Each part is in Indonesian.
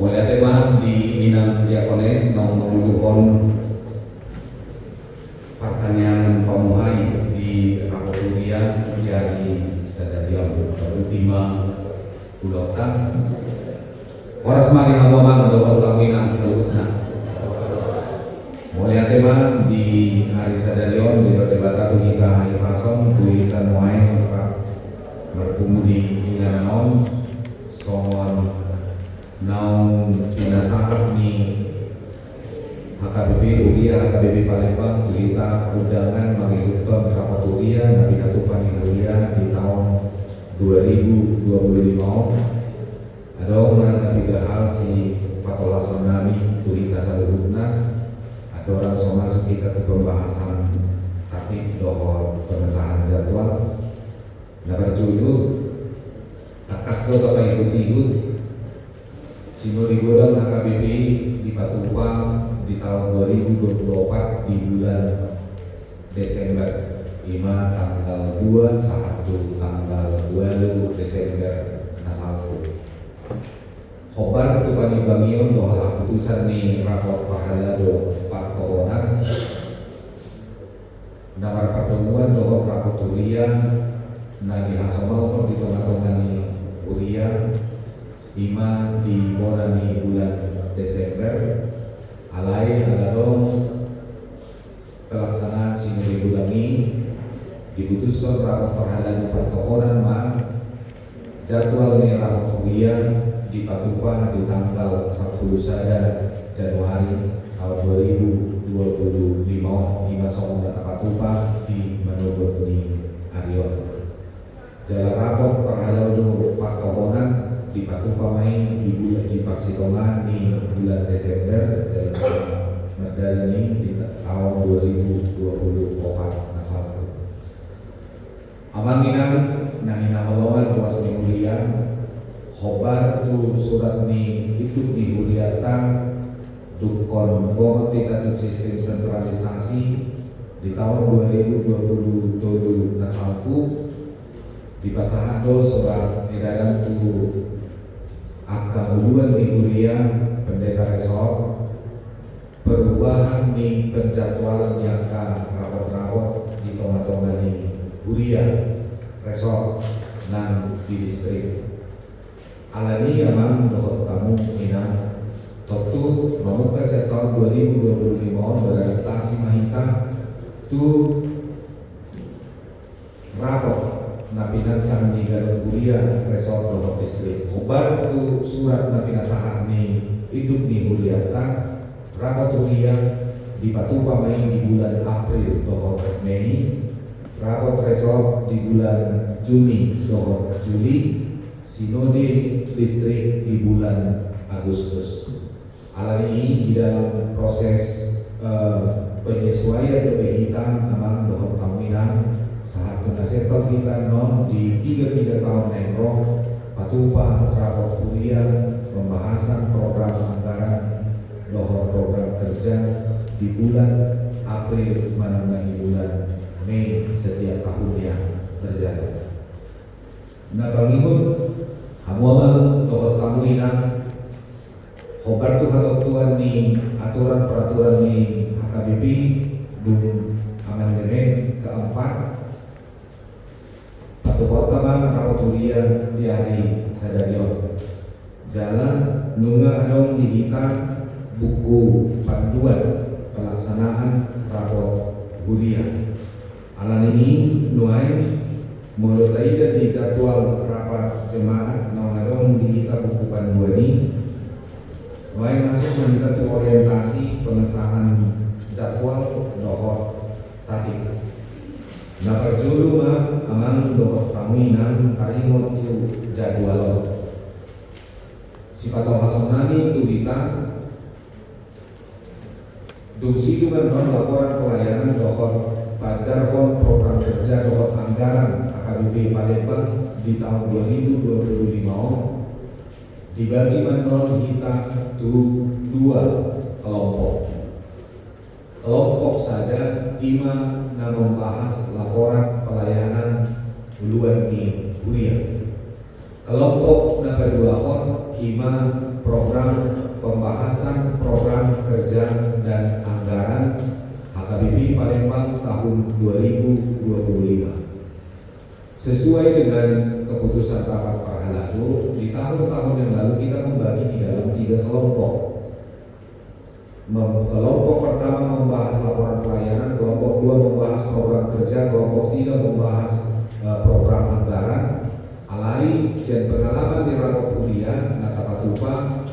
Mulai tema di Inang Diakones nong menguduhon pertanyaan pamuhai di Rapoturia dari Sadarion Ultima Ulotan Waras mari hawamang dohor kawinang salutna. Mulai tema di hari Sadarion di Rodebata Tuhita Hai Pasong Tuhita Nuain berkumu di Inanon Songon naung pinasakap ni HKBP Uria HKBP Palembang Tuhita undangan mengikuton Rapoturia na pinatupan Uria di tahun 2025 ada menang tiga hal si patola tsunami Tuhita saluhutna ada orang so masuk kita ke pembahasan tapi dohor pengesahan jadwal na berjudul takas do apa ikut Sino digodam HKBP di Patupang di tahun 2024 di bulan Desember 5 tanggal 2 1 tanggal 20 Desember nasalku khobar tu pani bangion doa keputusan ni rapor pahala do partohonan namar pertemuan doa Rapoturia na dihasomal di tengah-tengah ni Uria Ima di Morani bulan Desember alai agadong pelaksanaan sinuri bulangi diputuskan rapat perhalan pertohonan ma jadwal ni Rapoturia di Patupa di tanggal 10 Januari tahun 2025 Ima Song data Patupa di menurut ni Arion jalan rapat perhalan pertohonan di Patupa main di bulan di Paksitongan di bulan Desember dan Medalani di tahun 2024 nasatu. Amanginan nahina halawan luas ni Mulia khobar tu surat ni hidup ni Muliatan dukon bongot kita sistem sentralisasi di tahun 2027 nasatu di pasangan do surat edaran tu akan uluan di Uria pendeta resort perubahan di penjadwalan yang akan rawat-rawat di tengah-tengah di Uria resort dan di distrik alani yaman dohot tamu ina totu mamuka tahun 2025 beradaptasi mahita tu rapot napina candi Garut Uria resort dohot distrik khobar tu surat napina sahat ni hidup ni Uliata rapat Uria di Patupa main di bulan April dohot Mei rapat resort di bulan Juni dohot Juli sinode distrik di bulan Agustus alani ini di dalam proses penyesuaian lebih hitam amang dohot tamuinan saat setel kita non di 3 tahun negro Patupa rapat kuliah pembahasan program anggaran dohor program kerja di bulan April menandai bulan Mei setiap tahunnya berjalan. Nah bangihun hamuaman dohor tamu ina khobar tu tuan ni aturan peraturan ni HKBP dun amandemen keempat atau pertama Rapoturia di hari Sadarion jalan nunga adong dihitam buku panduan pelaksanaan rapor Uria alan ini nuai mulai dari jadwal rapat jemaat nong dihitam buku panduan ini nuai masuk menjadi orientasi pengesahan jadwal dohor tadi na perjulu ma amang dohot tamuinan karimot tu jadwalon sifatol hasonani tu kita dungsi tu kan laporan pelayanan dohot padarkon program kerja dohot anggaran HKBP Palembang di tahun 2025 dibagi menon kita tu 2 kelompok saja ima na membahas laporan pelayanan duluan di Uria kelompok na kedua hon ima pembahasan program kerja dan anggaran HKBP Palembang tahun 2025. Sesuai dengan keputusan rapat para lalu, di tahun-tahun yang lalu kita membagi di dalam 3 kelompok. Kelompok pertama membahas laporan pelayanan, kelompok 2 membahas program kerja, kelompok 3 membahas program anggaran. Alai sian pengalaman di rapat kuliah nata patupa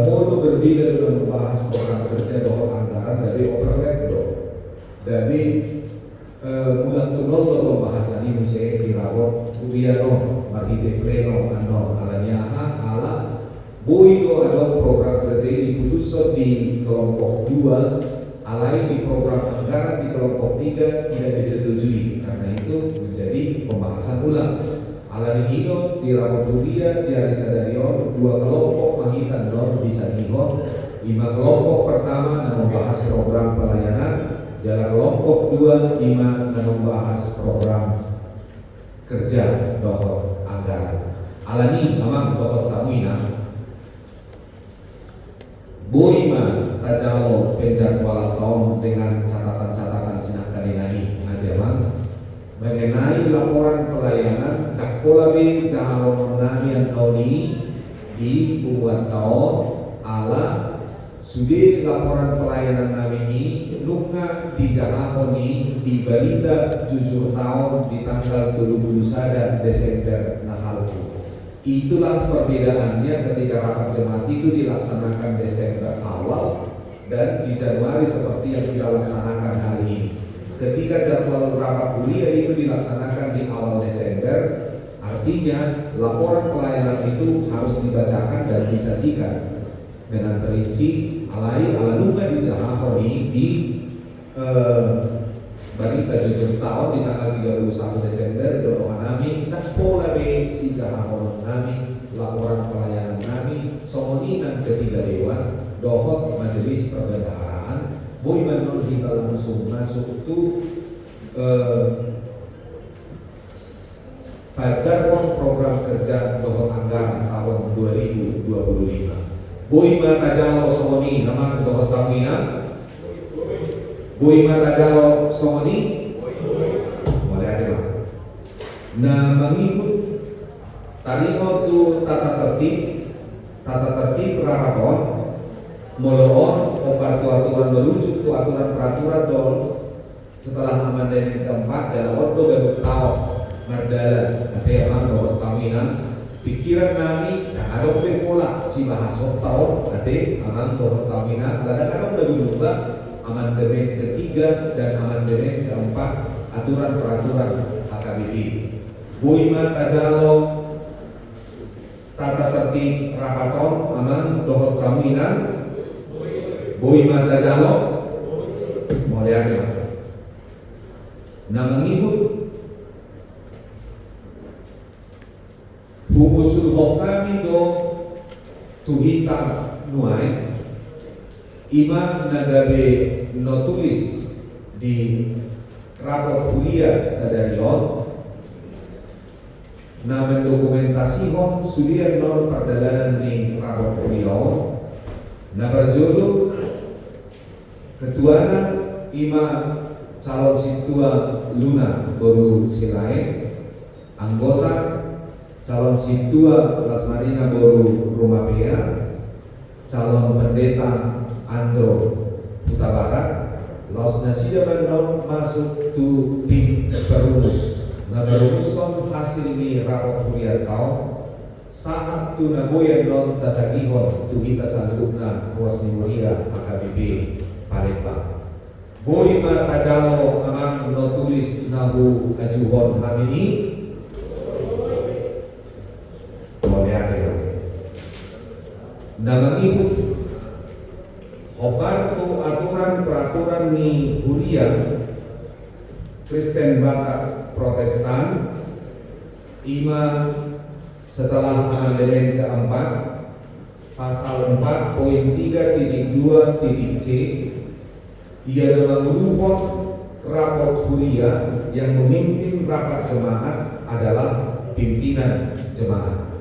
mono berbeda dalam membahas program kerja dohot anggaran dari overlap do. Dari mulang tunol do pembahasan ini musik dirawat kuliah no marhite pleno ano alanya ala boy do ada program kerja diputus di kelompok 2, alai di program anggaran di kelompok 3 tidak disetujui, karena itu menjadi pembahasan ulang. Alani hino di rapat kuliah di hari sadarion 2 kelompok manghitan non bisa hihon 5 kelompok pertama yang membahas program pelayanan, jalan kelompok 2 5 yang membahas program kerja dohot anggaran. Alani amang dohot tamuina boima tajalo penjadwalan tahun dengan catatan-catatan sinakan ini ngadiamang mengenai laporan pelayanan dak pola be jahalonon nami yang noni di bulan tahun ala sudah laporan pelayanan nami ini nunga di jahahoni di balita jujur tahun di tanggal 21 Desember nasalku. Itulah perbedaannya ketika rapat jemaat itu dilaksanakan Desember awal dan di Januari seperti yang kita laksanakan hari ini. Ketika jadwal rapat kuliah itu dilaksanakan di awal Desember, artinya laporan pelayanan itu harus dibacakan dan disajikan dengan terinci alai alanunga di Jahahoni di Barita jujur tahun di tanggal 31 Desember dorongan nami tak pola be si Jahahon nami laporan pelayanan nami sohoninan ketiga dewan dohot majelis perbendaharaan boy menurut kita langsung masuk itu pada program kerja dohot anggaran tahun 2025. Boy matajalo sohoni nama dohot tamina boy matajalo sohoni boleh ada bang. Nah mengikut tarimo tu tata tertib rapaton moloon obat aturan merujuk ke aturan peraturan don setelah amandemen keempat jalan waktu gadut tahun mardalan katanya bang dohot taminan pikiran nami dan ada pola si bahasa tahun katanya aman dohot taminan kadang-kadang udah berubah amandemen ketiga dan amandemen keempat aturan peraturan HKBP. Boima tajalo tata tertib rapaton aman dohot taminan boima tajalo boleh ada. Nah mengikut usul kami do tuhita nuai ima nagabe no tulis di rapor kuliah sadarion na mendokumentasihon sudian non perdalanan ni rapor kuliah na berjudul ketuana ima calon situa Luna Boru Silain, anggota calon situa Las Marina Boru Rumah Pea, calon pendeta Andro Puta Barat, Los Nasida Bandung masuk tu tim perumus. Nah perumus son hasil di rapor kuliah tahun saat tu nagoyan non tasagihon tu kita sanggupna ruas memoria HKBP Palembang. Boy matajalo amang no tulis nahu ajuhon hamini boleh ada. Nah mengikut Hobar tu aturan peraturan ni Hurian Kristen Batak Protestan ima setelah amandemen keempat pasal 4.3.2.c ia dalam menyupport raport Hurian yang memimpin rapat jemaat adalah pimpinan jemaat.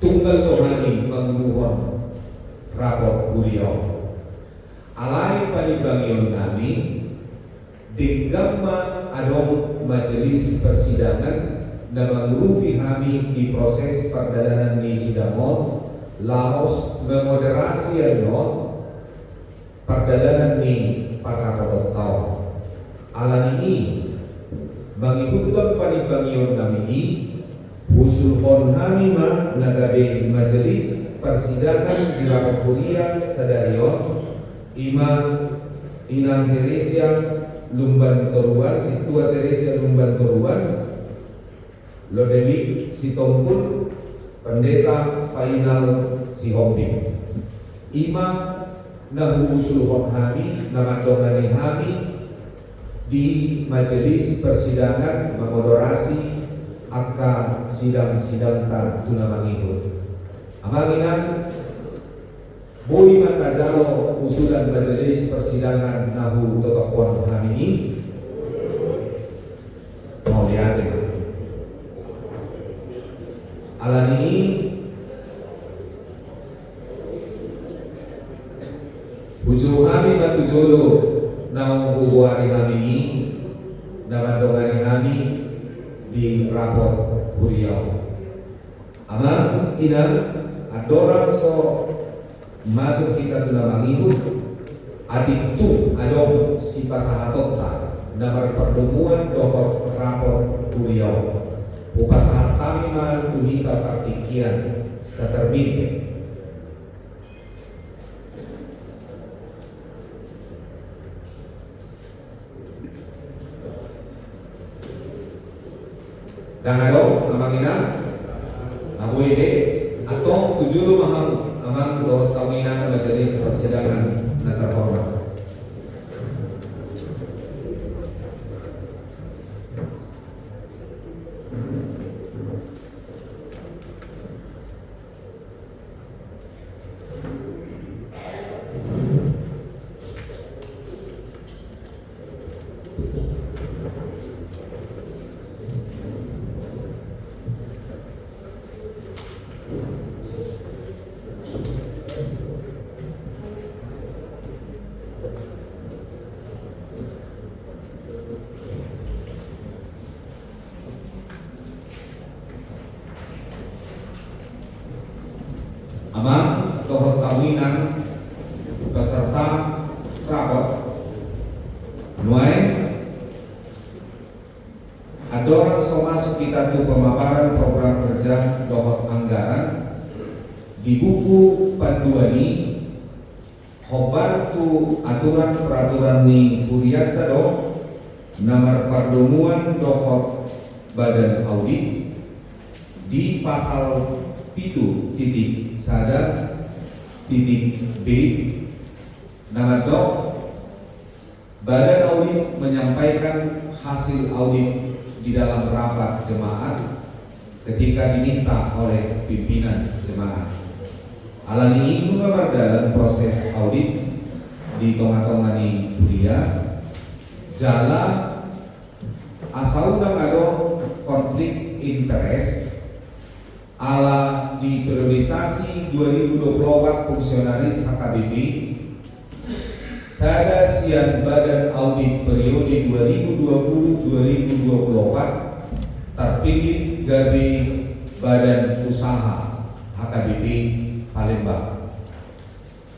tunggal tohani mengunuhon rapor beliau alai panibangyon nami denggamma adong majelis persidangan na menguruti kami di proses perdalanan di Sidamon Laos memoderasi perdalanan ni para tao alani i mangikuton panibangyon nami i usulhon kami nagabe majelis persidangan di Rapopuria Sadarion Inang Teresia Lumban Toruan Situa Teresia Lumban Toruan Lodewi Sitompul Pendeta Final Sihombing nahuusulhon kami namandongani kami di majelis persidangan memodorasi angka sidang-sidang tunamangihun amanginan boy matajalo usulan majelis persidangan nahu totokon kami ini mau lihatin alani ini ujung kami batu jolo nahu huwari kami ini namandongani kami di rapor Buriau. Amang inang adorang so masuk kita tunamangihun adik tu adong si pasahatota namar pertemuan dohor rapor Buriau. Upasahat kami man tuhita partikian setermite. Dan ada amanginang abu ini atau tujuh maham amang dohot tawinan majelis persidangan na terhormat. Amang dohot tawinan peserta rapot nuai adorang so masuk kita tu pemaparan program kerja dohot anggaran di buku panduani hobar tu aturan peraturan ni Huriata do nomor pertemuan dohot badan audit di pasal itu titik sadar titik B nama dok badan audit menyampaikan hasil audit di dalam rapat jemaat ketika diminta oleh pimpinan jemaat. Alani ini kabar dalam proses audit di tonga-tongani Buria jala asal udang ada konflik interest ala di periodisasi 2024 fungsionaris HKBP saya sian badan audit periode 2020-2024 terpilih dari badan usaha HKBP Palembang.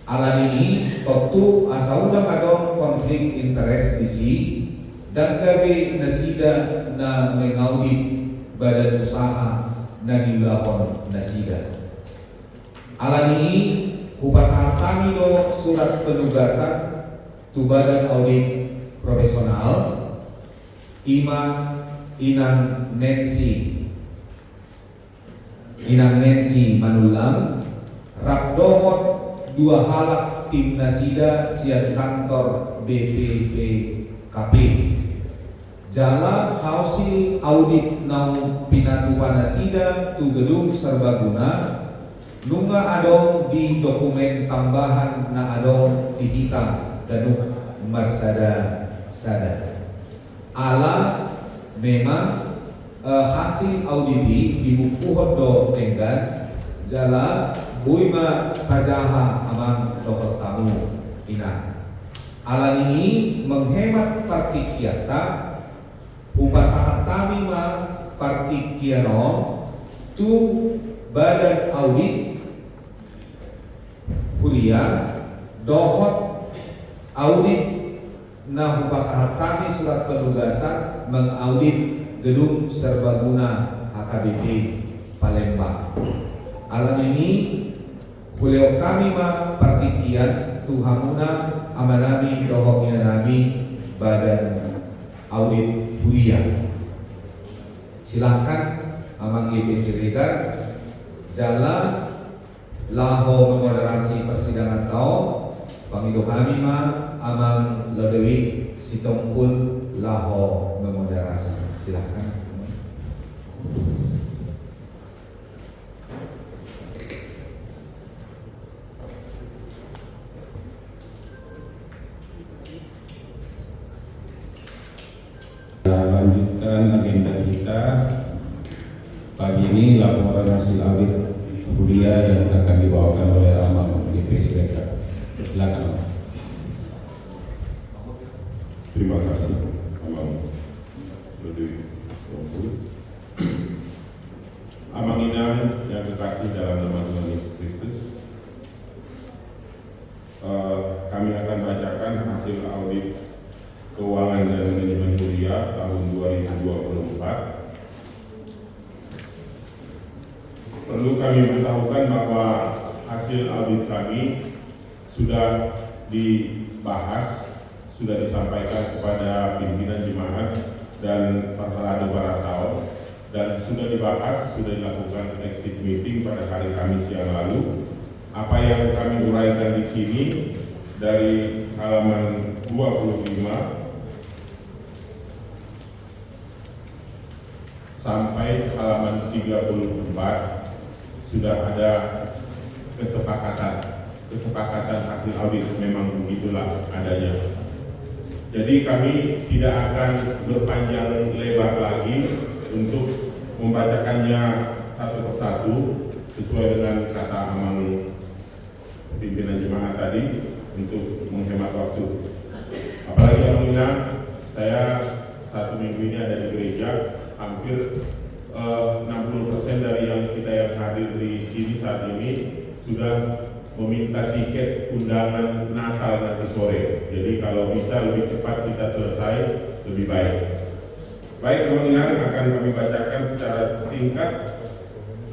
Ala ini tentu asal udang ada konflik interest di sini dan kami nasida na mengaudit badan usaha na niulahon nasida. Ala ini upasahan kami do surat penugasan tu badan audit profesional Inang Nancy Manulang Rapdohot dua halak tim nasida sian kantor BPPKP jala hasil audit nau pinatuan nasida tu gedung serbaguna nunga adong di dokumen tambahan na adong dihitam danuk marsada ala memang hasil audit di buku hodo enggan jala buima tajaha amang dohot tamu ina. Alan ini menghemat partikiata upasahat kami ma partikiano tu badan audit kuliah dohot audit nah upasahat kami surat penugasan mengaudit gedung serbaguna HKBP Palembang. Alam ini beliau kami ma partikian tuhamuna amanami dohok inanami badan audit kuliah. Silahkan amang YP Siregar jala laho memoderasi persidangan tau pangido kami ma amang Lodewi Sitongkul laho memoderasi. Silahkan. Lanjutkan agenda kita pagi ini, laporan hasil audit kuliah yang akan dibawakan oleh Amang YP Siregar. Silakan. Terima kasih Amang Lodewi Sitongkul. Amang Inang yang kekasih dalam nama Tuhan Yesus Kristus, kami akan bacakan hasil audit keuangan dan manajemen kuliah tahun 2024. Perlu kami beritahukan bahwa hasil audit kami sudah dibahas, sudah disampaikan kepada pimpinan jemaat dan Partalado Baratau, dan sudah dibahas, sudah dilakukan exit meeting pada hari Kamis yang lalu. Apa yang kami uraikan di sini dari halaman 25 sampai halaman 34 sudah ada kesepakatan hasil audit, memang begitulah adanya. Jadi kami tidak akan berpanjang lebar lagi untuk membacakannya satu persatu sesuai dengan kata Amang pimpinan jemaat tadi untuk menghemat waktu. Apalagi Amang Ina, saya 1 minggu ini ada di gereja. Hampir 60% dari yang kita yang hadir di sini saat ini sudah meminta tiket undangan Natal nanti sore. Jadi kalau bisa lebih cepat kita selesai, lebih baik. Baik teman-teman, akan kami bacakan secara singkat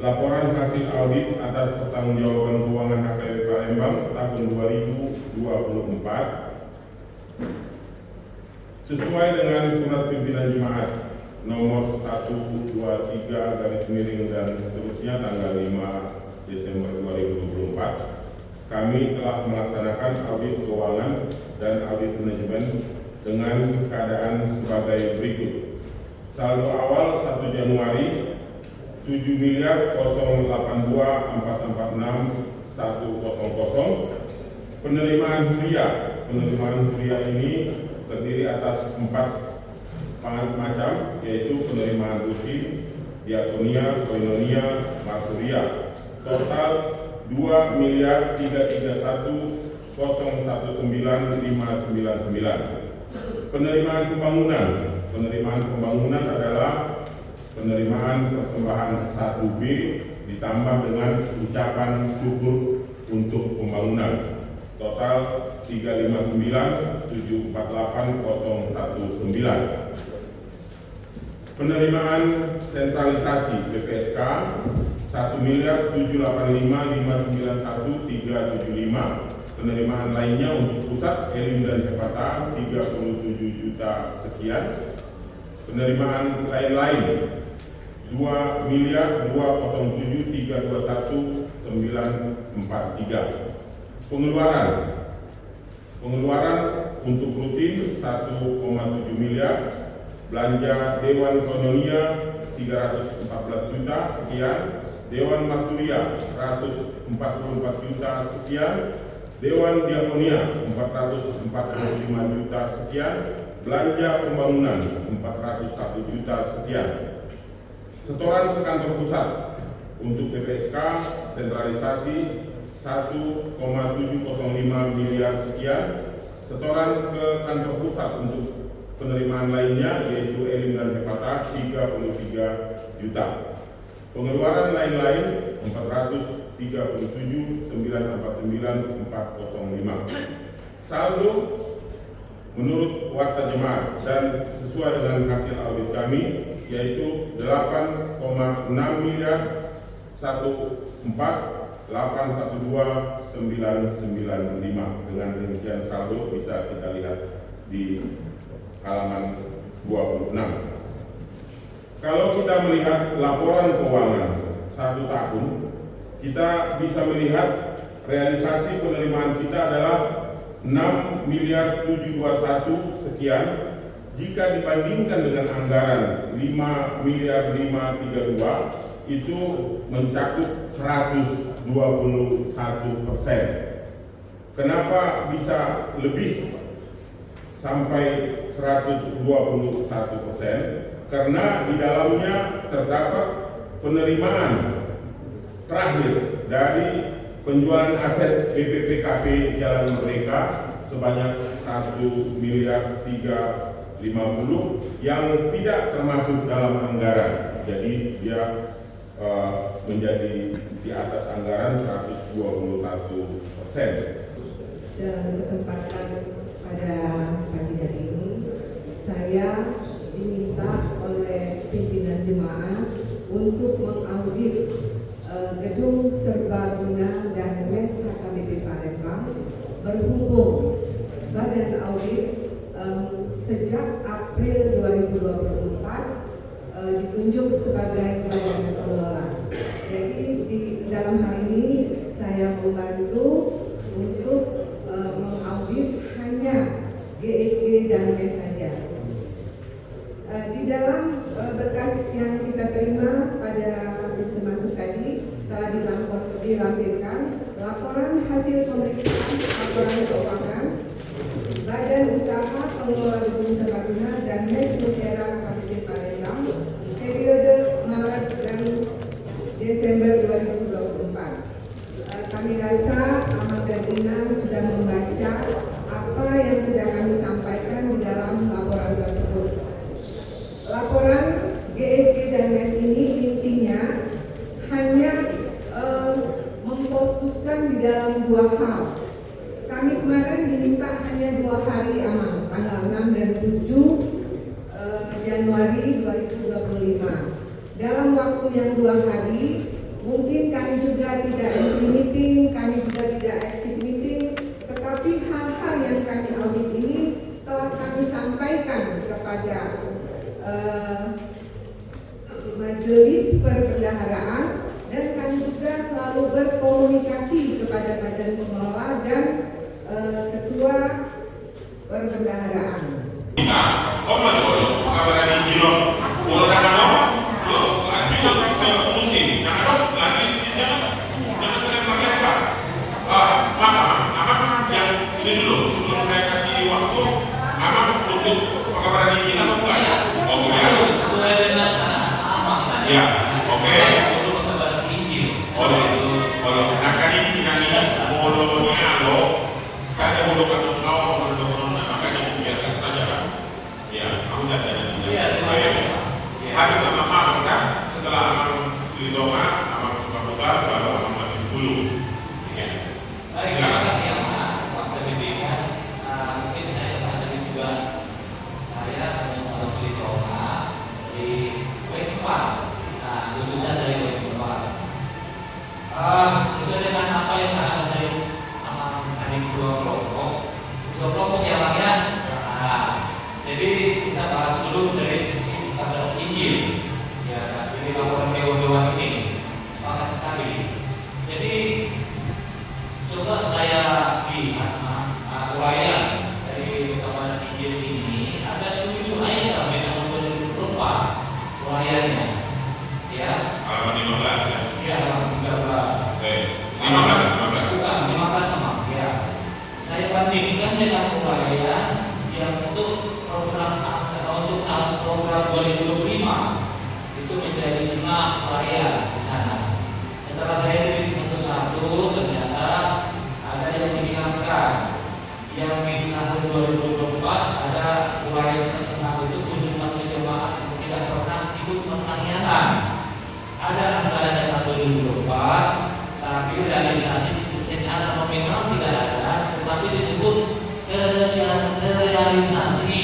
laporan hasil audit atas pertanggungjawaban keuangan HKBP Palembang tahun 2024 sesuai dengan surat pimpinan jemaat nomor 123 garis miring dan seterusnya tanggal 5 Desember 2024. Kami telah melaksanakan audit keuangan dan audit manajemen dengan keadaan sebagai berikut. Saldo awal 1 Januari 7.082.446.100. Penerimaan huriah ini terdiri atas 4 macam, yaitu penerimaan rutin, diakonia, koinonia, marturia. Total 2.301.019.599. Penerimaan pembangunan adalah penerimaan persembahan 1B ditambah dengan ucapan syukur untuk pembangunan. Total 359.748.019. Penerimaan sentralisasi PPSK 1.785.591.375. Penerimaan lainnya untuk pusat Elim dan Hepata 37 juta sekian. Penerimaan lain-lain 2.207.321.943. Pengeluaran untuk rutin 1,7 miliar. Belanja Dewan Koinonia 314 juta sekian, Dewan Marturia 144 juta sekian, Dewan Diakonia 445 juta sekian, belanja pembangunan 401 juta sekian. Setoran ke kantor pusat Untuk PPSK sentralisasi 1,705 miliar sekian, setoran ke kantor pusat untuk penerimaan lainnya yaitu Elim dan Hepata 33 juta. Pengeluaran lain-lain 437.949.405. Saldo menurut Warta Jemaat dan sesuai dengan hasil audit kami yaitu 8,6 miliar 14812.995 dengan rincian saldo bisa kita lihat di halaman 26. Kalau kita melihat laporan keuangan 1 tahun, kita bisa melihat realisasi penerimaan kita adalah 6 miliar 721 sekian. Jika dibandingkan dengan anggaran 5 miliar 532 itu mencakup 121%. Kenapa bisa lebih sampai 121%? Karena di dalamnya terdapat penerimaan terakhir dari penjualan aset BPPKP Jalan Merdeka sebanyak 1 miliar 350 yang tidak termasuk dalam anggaran. Jadi dia menjadi di atas anggaran 121%. Dalam kesempatan pada pagi hari ini, saya diminta oleh pimpinan jemaah untuk mengaudit gedung serbaguna dan mes HKBP Palembang, berhubung badan audit sejak April 2024 ditunjuk sebagai badan pengelola. Jadi dalam hal ini saya membantu untuk mengaudit hanya GSG dan MES saja. Di dalam berkas yang kita terima pada pintu masuk tadi telah dilampirkan laporan hasil pemeriksaan laporan keuangan Badan Usaha Pengelola Gedung Serbaguna dan MES Mutiara KBP Palembang periode Maret dan Desember 2024. Kami rasa Ahmad dan Inam sudah membaca apa yang sudah kami sampaikan di dalam laporan tersebut. Laporan GSG dan MES ini intinya hanya memfokuskan di dalam 2 hal. Kami kemarin diminta hanya 2 hari aman, tanggal 6 dan 7 Januari 2025. Dalam waktu yang 2 hari, mungkin kami juga tidak entry meeting, kami juga tidak exit meeting, tetapi hal-hal yang kami audit ini telah kami sampaikan kepada majelis perbendaharaan, dan kami juga selalu berkomunikasi kepada badan pengelola dan ketua perbendaharaan. Sesuai dengan apa yang ada dari adik dua kelompok yang lainnya. Jadi kita bahas dulu dari sisi pada Injil. Ya, jadi laporan kewan ini sepakat sekali. Jadi coba saya lihat uraian dari kabar Injil ini ada 7 ayat yang berupa uraiannya. Ya. Halaman 15 ya. Ya, halaman 13. Oke. 15. Bukan, 15 sama. Ya. Saya bandingkan dengan uraian yang untuk program 2025 itu menjadi 5 uraian di sana. menyangkut pertanian. Ada anggaran yang 2024, tapi realisasi secara nominal tidak ada, tetapi disebut terrealisasi.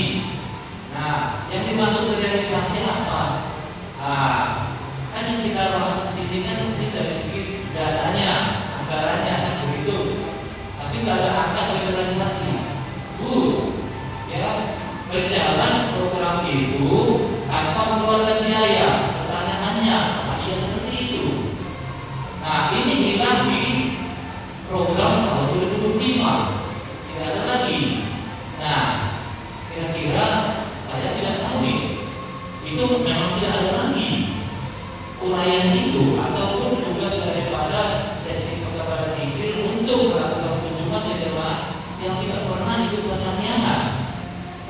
Nah, yang dimaksud terrealisasi apa? Nah, kan yang kita bahas di sini kan mungkin dari segi dananya, anggarannya kan begitu. Tapi nggak ada angka terrealisasi. Ya, berjalan program itu tanpa mengeluarkan biaya. Pertanyaannya, apa iya seperti itu? Nah, ini hilang di program tahun 2025. Tidak ada lagi. Nah, kira-kira saya tidak tahu nih. Itu memang tidak ada lagi uraian itu ataupun tugas daripada seksi pegawai negeri untuk melakukan kunjungan ke jemaah yang tidak pernah ikut pertanian.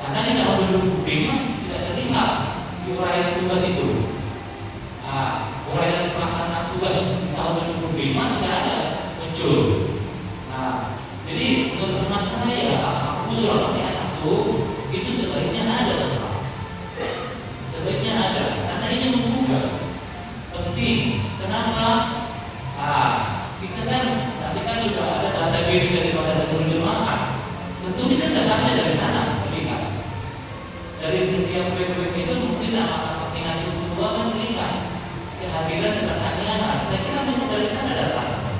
Karena di tahun 2005 tidak terlihat di uraian tugas itu. Nah, uraian pelaksanaan tugas di tahun 2005 tidak ada muncul. Nah, jadi menurut teman saya, usulan PA1 itu sebaiknya ada tetap. Sebaiknya ada, karena ini membuka penting. Kenapa? Nah, kita kan tadi kan sudah ada database daripada seluruh jemaah. Tentu kita dasarnya dari sana terlihat. Dari setiap proyek itu mungkin nama koordinasi kedua kan terlihat. Kehadiran dan pertanian. Saya kira memang dari sana dasarnya.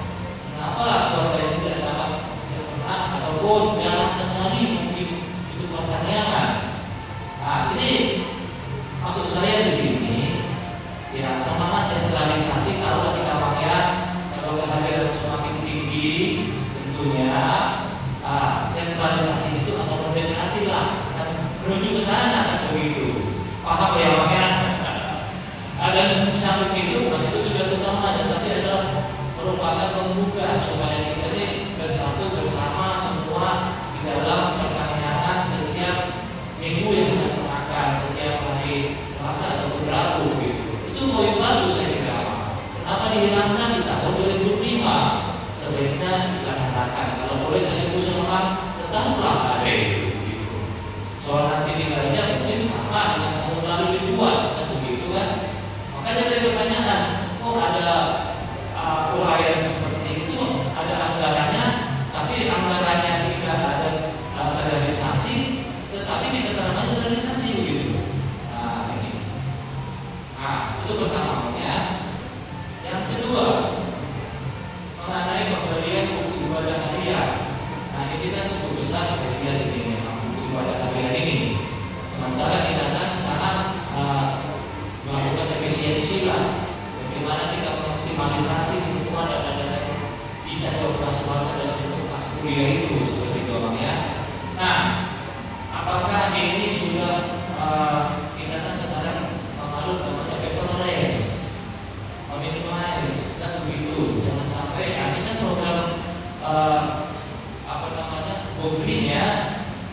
Kenapa keluarga ini tidak dapat pernah ataupun jarang sekali mungkin itu pertanian. Nah, ini maksud saya di sini ya semangat sentralisasi kalau kita pakai kalau kehadiran semakin tinggi tentunya sentralisasi itu akan mendekati lah dan menuju ke sana kan begitu. Paham ya makanya? Dan samping itu bukan itu juga utamanya, tapi adalah merupakan membuka supaya kita ini bersatu bersama semua di dalam pertanian setiap minggu yang dilaksanakan setiap hari Selasa atau Rabu gitu. Itu poin bagus saya kira. Kenapa dihilangkan di tahun 2005? Sebaiknya dilaksanakan. Kalau boleh saya usulkan tetaplah ada itu. Soal nanti nilainya mungkin sama dengan tahun lalu dibuat kan begitu kan. Makanya dari pertanyaan, kok ada uraian seperti itu, ada anggarannya, tapi anggarannya tidak ada realisasi, tetapi di keterangannya realisasi begitu. Nah ini, itu pertamanya. Yang kedua, mengenai pemberian buku ibadah harian. Nah ini kan cukup besar seperti ini buku ibadah harian ini. Sementara kita kan sangat melakukan efisiensi lah. Bagaimana kita mengoptimalisasi semua data-data yang bisa dioperasionalkan dalam bentuk kas kuliah itu seperti itu ya. Nah, apakah ini sudah kita kan sekarang mengalut namanya paper race, meminimize dan begitu. Jangan sampai ini kan program green ya.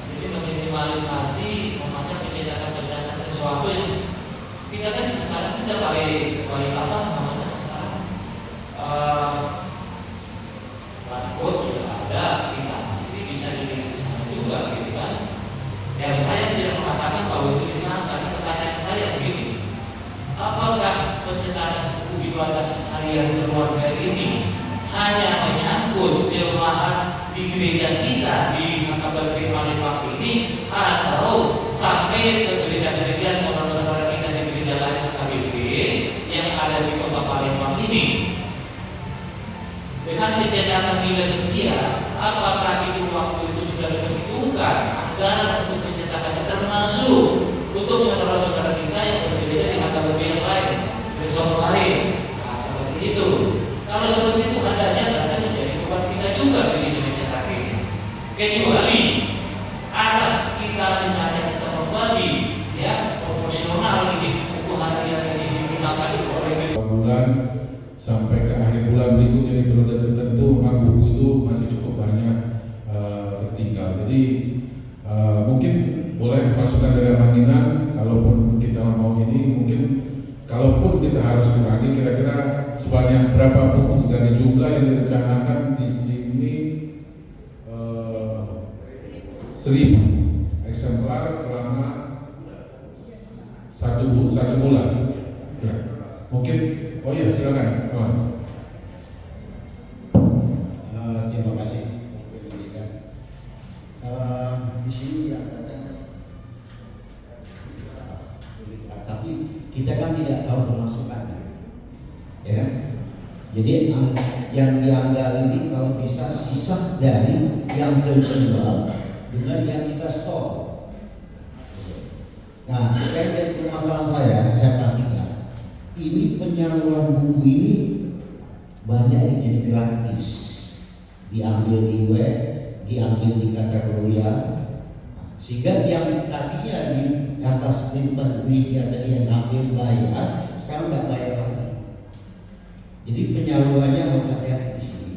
Jadi meminimalisasi memacet pencetakan sesuatu yang kita kan sekarang kita pakai apa namanya sekarang barcode sudah ada kita, jadi bisa dilihat di sana juga gitu kan. Yang saya tidak mengatakan bahwa itu dihilangkan. Pertanyaan saya begini, apakah pencetakan buku ibadah harian keluarga ini hanya menyangkut jemaah di gereja kita di KKBP Palembang ini, atau sampai ke gereja-gereja saudara-saudara kita di gereja lain KKBP yang ada di kota Palembang ini? Dengan pencetakan nilai sekian, apakah itu waktu itu sudah diperhitungkan anggaran untuk pencetakannya, termasuk untuk saudara-saudara kita yang bergereja di KKBP yang lain, besok lain? Nah, seperti itu. Kalau seperti itu adanya, berarti menjadi beban kita juga di sini mencetak ini. Kecuali atas kita misalnya kita membagi ya proporsional ini buku harian ini digunakan oleh bulan sampai ke akhir bulan berikutnya di periode tertentu, memang buku itu masih cukup banyak tertinggal. Jadi mungkin boleh masukan dari Amandinan, kalaupun kita mau ini, mungkin kalaupun kita harus kurangi, kira-kira sebanyak berapa buku dari jumlah yang direncanakan di sini 1.000 eksemplar selama satu bulan. Oh iya, silakan. Terima kasih. Di sini yang tapi kita kan tidak tahu pemasukannya, ya kan? Jadi yang diambil ini kalau bisa sisa dari yang terjual dengan yang kita stok. Nah, yang jadi permasalahan saya perhatikan ini penyaluran buku ini banyak yang jadi gratis, diambil di web, diambil di kategorian, sehingga yang tadinya di atas statement yang tadi yang ambil bayar, sekarang nggak bayar lagi. Jadi penyalurannya harus hati-hati di sini.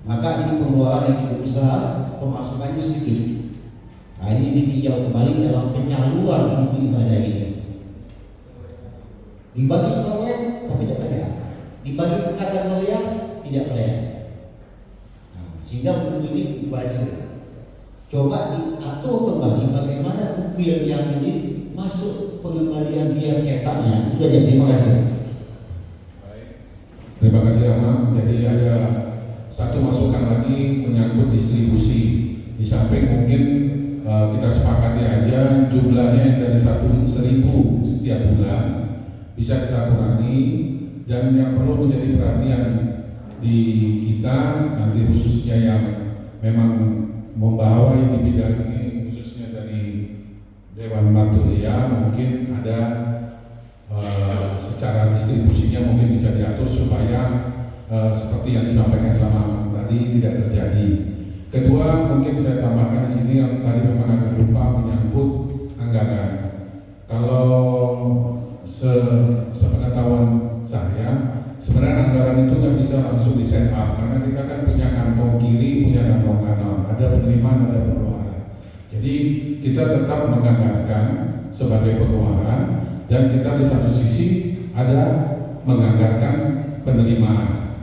Maka ini pengeluaran yang cukup besar, pemasukannya sedikit. Nah ini ditinjau kembali dalam penyaluran buku ibadah ini. Dibagi proyek tapi tidak bayar, dibagi ke kategorian tidak bayar. Nah, sehingga buku ini bazir. Coba diatur kembali bagaimana buku yang diambil ini masuk pengembalian biaya cetaknya. Itu aja, terima kasih. Terima kasih Amang. Jadi ada satu masukan lagi menyangkut distribusi. Di samping mungkin kita sepakati aja jumlahnya yang dari 1.000 setiap bulan bisa kita kurangi, dan yang perlu menjadi perhatian di kita nanti khususnya yang memang membawa di bidang ini khususnya dari Dewan Matulia, mungkin ada secara distribusinya mungkin bisa diatur supaya seperti yang disampaikan sama tadi tidak terjadi. Kedua, mungkin saya tambahkan di sini yang tadi memang agak lupa menyangkut anggaran. Kalau sepengetahuan saya, sebenarnya anggaran itu nggak bisa langsung di set up karena kita kan punya kantong kiri, punya kantong kanan, ada penerimaan, ada pengeluaran. Jadi kita tetap menganggarkan sebagai pengeluaran, dan kita di satu sisi ada menganggarkan penerimaan.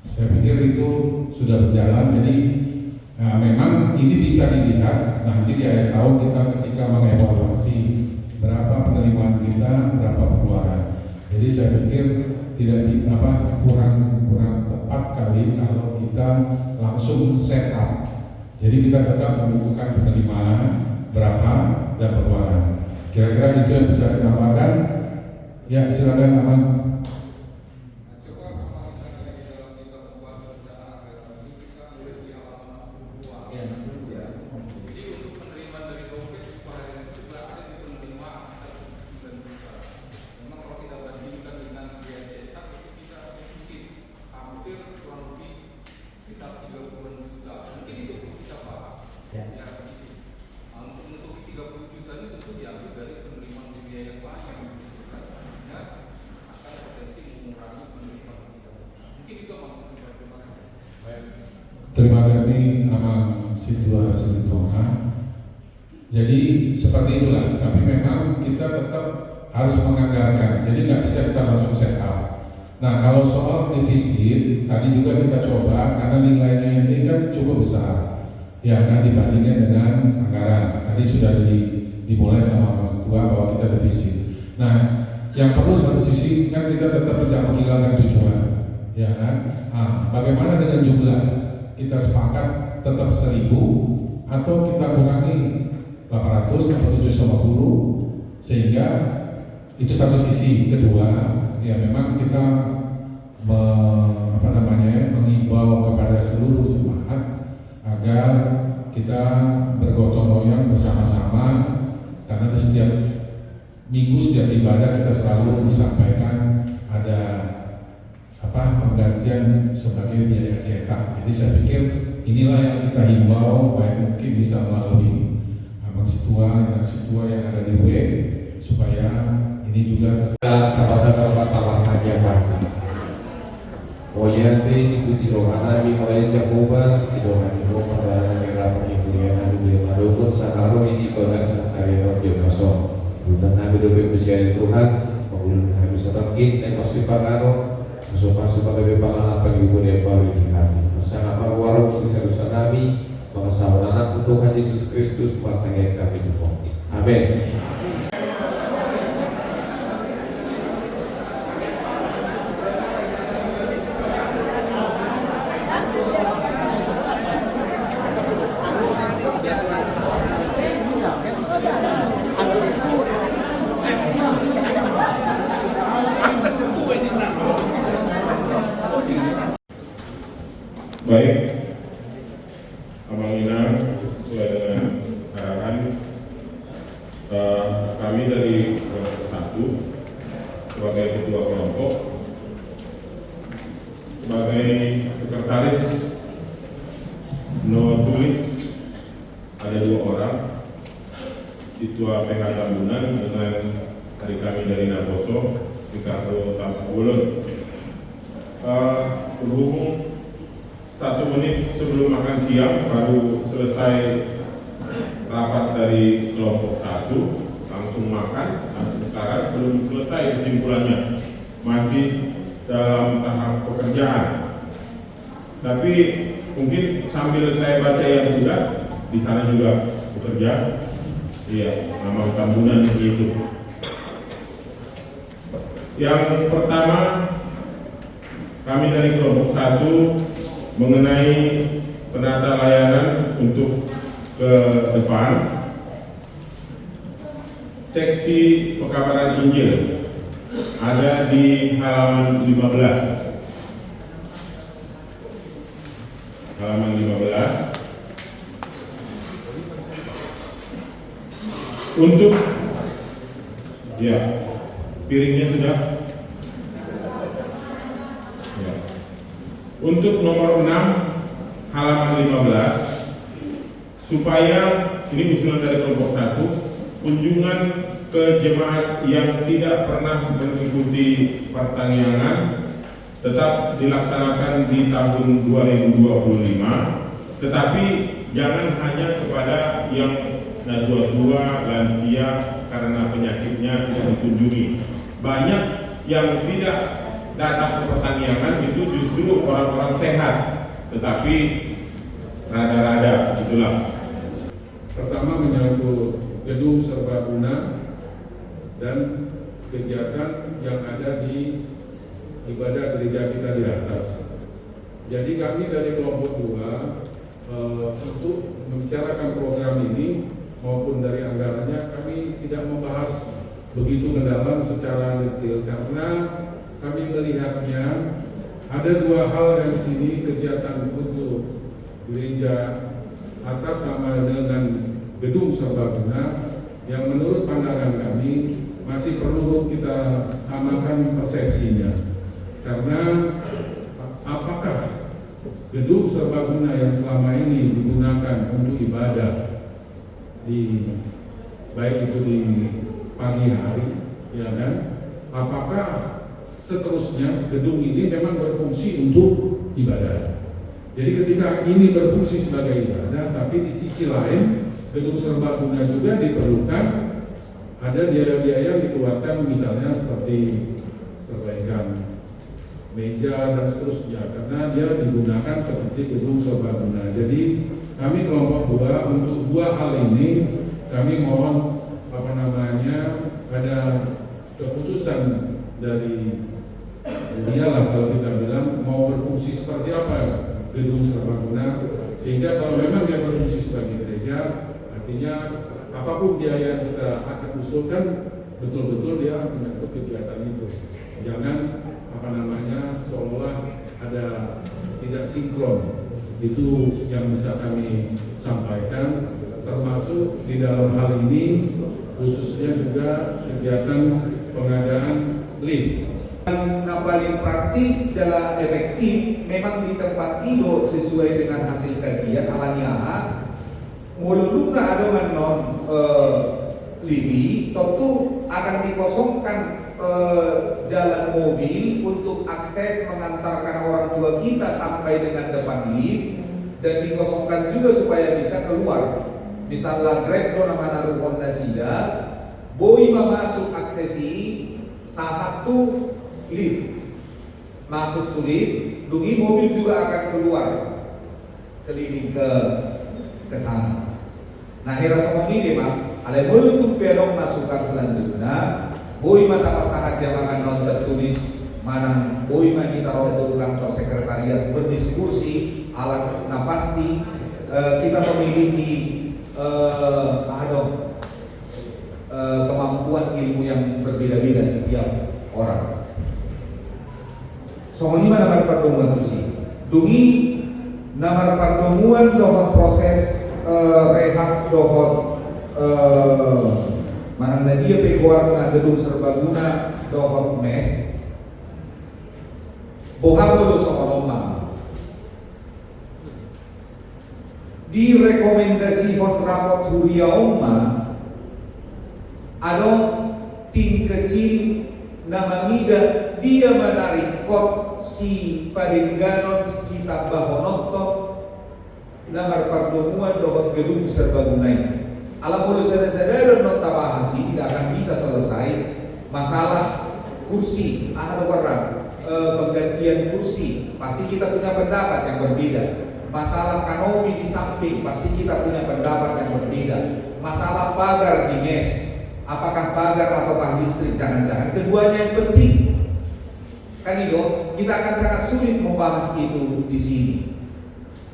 Saya pikir itu sudah berjalan. Jadi memang ini bisa dilihat nanti di akhir tahun kita ketika mengevaluasi berapa penerimaan kita, berapa pengeluaran. Jadi saya pikir tidak kurang tepat kali kalau kita langsung set up. Jadi kita tetap membukukan penerimaan berapa dan pengeluaran. Kira-kira itu yang bisa ditambahkan. Ya, silakan Amang. Terima kasih Amang situasi Tonga. Jadi seperti itulah. Tapi memang kita tetap harus menganggarkan. Jadi nggak bisa kita langsung set up. Nah kalau soal defisit tadi juga kita coba karena nilainya ini kan cukup besar, ya kan dibandingkan dengan anggaran. Tadi sudah dimulai sama Mas Ketua bahwa kita defisit. Nah yang perlu satu sisi kan kita tetap tidak menghilangkan tujuan, ya kan? Nah, bagaimana dengan jumlah? Kita sepakat tetap 1.000 atau kita kurangi 800 atau 750 sehingga itu satu sisi. Kedua, ya memang kita mengimbau kepada seluruh jemaat agar kita bergotong royong bersama-sama, karena di setiap minggu, setiap ibadah kita selalu disampaikan ada penggantian sebagai biaya cetak. Jadi saya pikir inilah yang kita himbau, baik mungkin bisa melalui Abang Situa yang ada di web, supaya ini juga kapasana pertama Jakarta. Oyate dipuji rohana mi oleh Jehovah, didoakan Jehovah dan rapat dimuliakan Nabi Madukun saharo ini bagasan hari rojo kosong. Bukan Nabi dobe bersih Tuhan, mengulur Nabi setengkin dan masih pangano. Masuk sebagai pengalaman ibu dia baru di hati. Masa apa warung sisa dosa nami, mengesahkan anak Tuhan Yesus Kristus matangnya kami Tuhan. Amin. Baik, Amanina, sesuai dengan arahan kami dari kelompok 1 sebagai ketua kelompok, sebagai sekretaris tulis ada 2 orang, Situa PH Tambunan dengan adik kami dari Naposo, Ricardo Tambulon. Berhubung 1 menit sebelum makan siang baru selesai rapat dari kelompok 1, langsung makan, langsung sekarang belum selesai kesimpulannya, masih dalam tahap pekerjaan. Tapi mungkin sambil saya baca yang sudah, di sana juga bekerja, iya, nama Tambunan begitu. Yang pertama, kami dari kelompok 1 mengenai penata layanan untuk ke depan, seksi pekabaran Injil ada di halaman 15. Halaman 15. Untuk ya, piringnya sudah. Ya. Untuk nomor 6 halaman 15, supaya ini usulan dari kelompok 1, kunjungan ke jemaat yang tidak pernah mengikuti pertanian tetap dilaksanakan di tahun 2025, tetapi jangan hanya kepada yang tua-tua, lansia karena penyakitnya tidak dikunjungi. Banyak yang tidak datang ke pertanian itu justru orang-orang sehat, tetapi rada-rada itulah. Pertama menyangkut gedung serbaguna dan kegiatan yang ada di ibadah gereja kita di atas. Jadi kami dari kelompok 2 untuk membicarakan program ini maupun dari anggarannya, kami tidak membahas begitu mendalam secara detail karena kami melihatnya ada 2 hal yang sini, kegiatan untuk gereja atas sama dengan gedung serbaguna yang menurut pandangan kami masih perlu kita samakan persepsinya, karena apakah gedung serbaguna yang selama ini digunakan untuk ibadah di baik itu di pagi hari, ya kan? Apakah seterusnya gedung ini memang berfungsi untuk ibadah? Jadi ketika ini berfungsi sebagai ibadah, tapi di sisi lain gedung serbaguna juga diperlukan ada biaya-biaya yang dikeluarkan, misalnya seperti perbaikan meja dan seterusnya, karena dia digunakan seperti gedung serbaguna. Jadi kami kelompok 2 untuk 2 hal ini kami mohon ada keputusan dari dialah kalau kita bilang mau berfungsi seperti apa gedung serbaguna, sehingga kalau memang dia berfungsi sebagai gereja, artinya apapun biaya yang kita akan usulkan betul-betul dia menyangkut kegiatan itu. Jangan seolah-olah ada tidak sinkron. Itu yang bisa kami sampaikan, termasuk di dalam hal ini khususnya juga kegiatan pengadaan lift. Yang paling praktis dan efektif memang di tempat itu sesuai dengan hasil kajian alanya mulunga adoman non livi tentu akan dikosongkan jalan mobil untuk akses mengantarkan orang tua kita sampai dengan depan lift, dan dikosongkan juga supaya bisa keluar. Misalnya Grab do nama Honda Sida, boi masuk aksesi saat tu lift, masuk tu lift, dungi mobil juga akan keluar keliling ke sana. Nah, hera sama ini mah, ale menutup pedong masukan selanjutnya. Boi mata pasahat yang akan non tertulis mana boi mah kita rodo kantor sekretariat berdiskusi ala nah pasti kita memiliki kemampuan ilmu yang berbeda-beda setiap orang. Soalnya mana pada perdongan sih dungi Namar pertemuan dohot proses rehab dohot mana dia peguarna gedung serbaguna dohot mes bohamo sokoloma di rekomendasi hot rapot huria umma ada tim kecil namanya dia menarik kot si Padingganon Cita Bahononto namar pertemuan dohot gedung serbaguna. Alam boleh saudara-saudara nota bahasi tidak akan bisa selesai masalah kursi ada orang penggantian kursi pasti kita punya pendapat yang berbeda. Masalah kanopi di samping pasti kita punya pendapat yang berbeda. Masalah pagar di mes apakah pagar atau listrik, jangan-jangan keduanya yang penting. Kan itu, kita akan sangat sulit membahas itu di sini.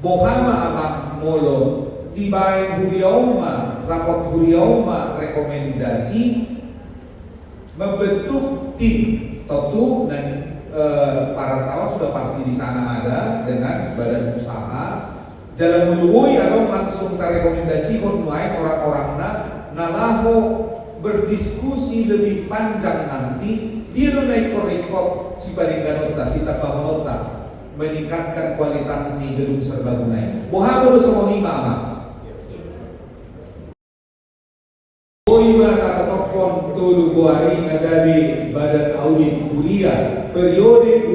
Bohama amang molo dibain huriauma, raport huriauma rekomendasi membentuk tim tentu dan para tahun sudah pasti di sana ada dengan badan usaha. Jalan meluwui atau langsung kita rekomendasi konmain orang-orang nalaho berdiskusi lebih panjang nanti dia naik rekod si Padingganon si Tapahonota meningkatkan kualitas seni gedung serbaguna. Bohamo semua lima amat. Boima kata tokon tolu buari nadabi badan audit kuliah periode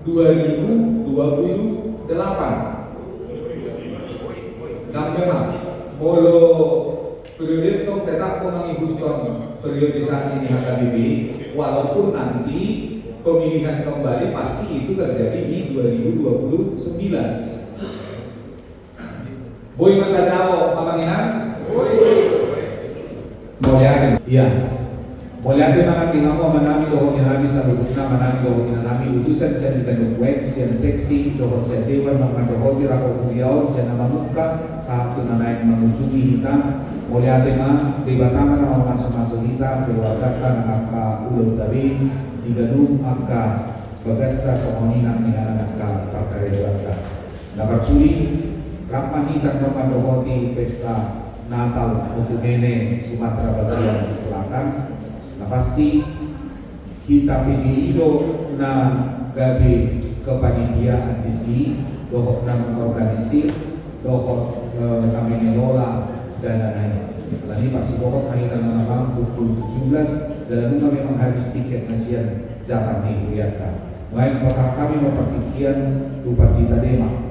2024-2028. Dan memang bolo periode itu tetap mengikuti periodisasi di HKBP walaupun nanti pemilihan kembali pasti itu terjadi di 2029. Boy mata jauh pamanginan? Muliakan, iya. Muliakan manami kamu manami dohong nami sabukna manami dohong nami utusan saya di tanah wek sian seksi dohong saya dewan nama dohong tirako kuliau saya nama muka saat tu naik mengunjungi kita. Muliakan mah di Batam nama masuk-masuk kita keluarga angka ulun dari di gedung angka bagasta somoni nami angka perkaryawan. Dapat pulih ramah kita nama dohong di pesta Natal untuk Nene Sumatera bagian selatan. Nah pasti kita pilih na gabi kepanitiaan di sini, dohok na mengorganisir, dohok na mengelola dan lain-lain. Lalu pasti dohok kita menambah pukul 17 dan kami memang habis tiket nasian jatah di Huriata. Baik pasal kami mempertikian tupat di Tadema.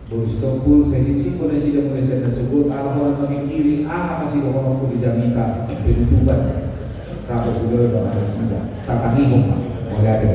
Boris Tokul sesi pun sudah mulai saya tersebut orang memikiri masih orang di Jamita penutupan rapat budaya dan ada sida tatangihum oleh ada